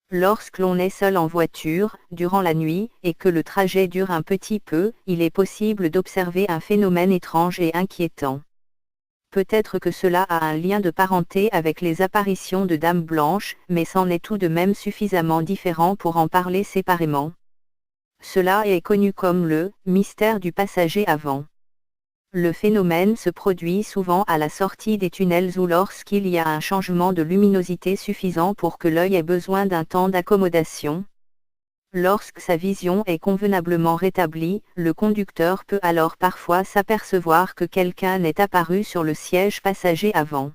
Lorsque l'on est seul en voiture, durant la nuit, et que le trajet dure un petit peu, il est possible d'observer un phénomène étrange et inquiétant. Peut-être que cela a un lien de parenté avec les apparitions de dames blanches, mais c'en est tout de même suffisamment différent pour en parler séparément. Cela est connu comme le « mystère du passager avant ». Le phénomène se produit souvent à la sortie des tunnels ou lorsqu'il y a un changement de luminosité suffisant pour que l'œil ait besoin d'un temps d'accommodation. Lorsque sa vision est convenablement rétablie, le conducteur peut alors parfois s'apercevoir que quelqu'un est apparu sur le siège passager avant.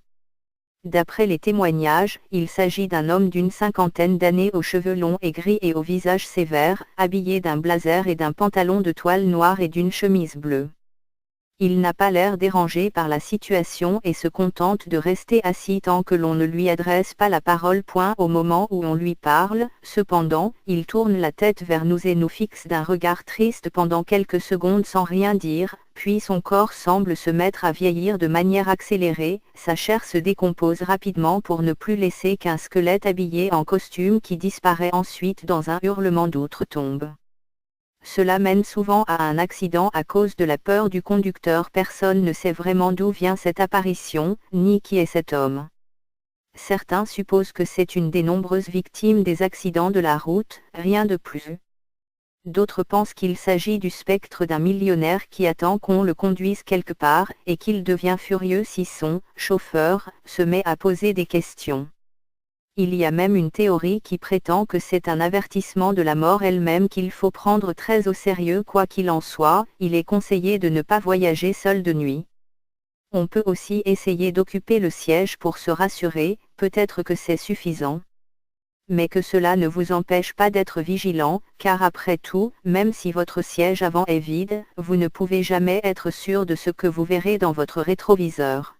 D'après les témoignages, il s'agit d'un homme d'une cinquantaine d'années aux cheveux longs et gris et au visage sévère, habillé d'un blazer et d'un pantalon de toile noire et d'une chemise bleue. Il n'a pas l'air dérangé par la situation et se contente de rester assis tant que l'on ne lui adresse pas la parole. Au moment où on lui parle, cependant, il tourne la tête vers nous et nous fixe d'un regard triste pendant quelques secondes sans rien dire, puis son corps semble se mettre à vieillir de manière accélérée, sa chair se décompose rapidement pour ne plus laisser qu'un squelette habillé en costume qui disparaît ensuite dans un hurlement d'outre-tombe. Cela mène souvent à un accident à cause de la peur du conducteur. Personne ne sait vraiment d'où vient cette apparition, ni qui est cet homme. Certains supposent que c'est une des nombreuses victimes des accidents de la route, rien de plus. D'autres pensent qu'il s'agit du spectre d'un millionnaire qui attend qu'on le conduise quelque part, et qu'il devient furieux si son chauffeur se met à poser des questions. Il y a même une théorie qui prétend que c'est un avertissement de la mort elle-même qu'il faut prendre très au sérieux. Quoi qu'il en soit, il est conseillé de ne pas voyager seul de nuit. On peut aussi essayer d'occuper le siège pour se rassurer, peut-être que c'est suffisant. Mais que cela ne vous empêche pas d'être vigilant, car après tout, même si votre siège avant est vide, vous ne pouvez jamais être sûr de ce que vous verrez dans votre rétroviseur.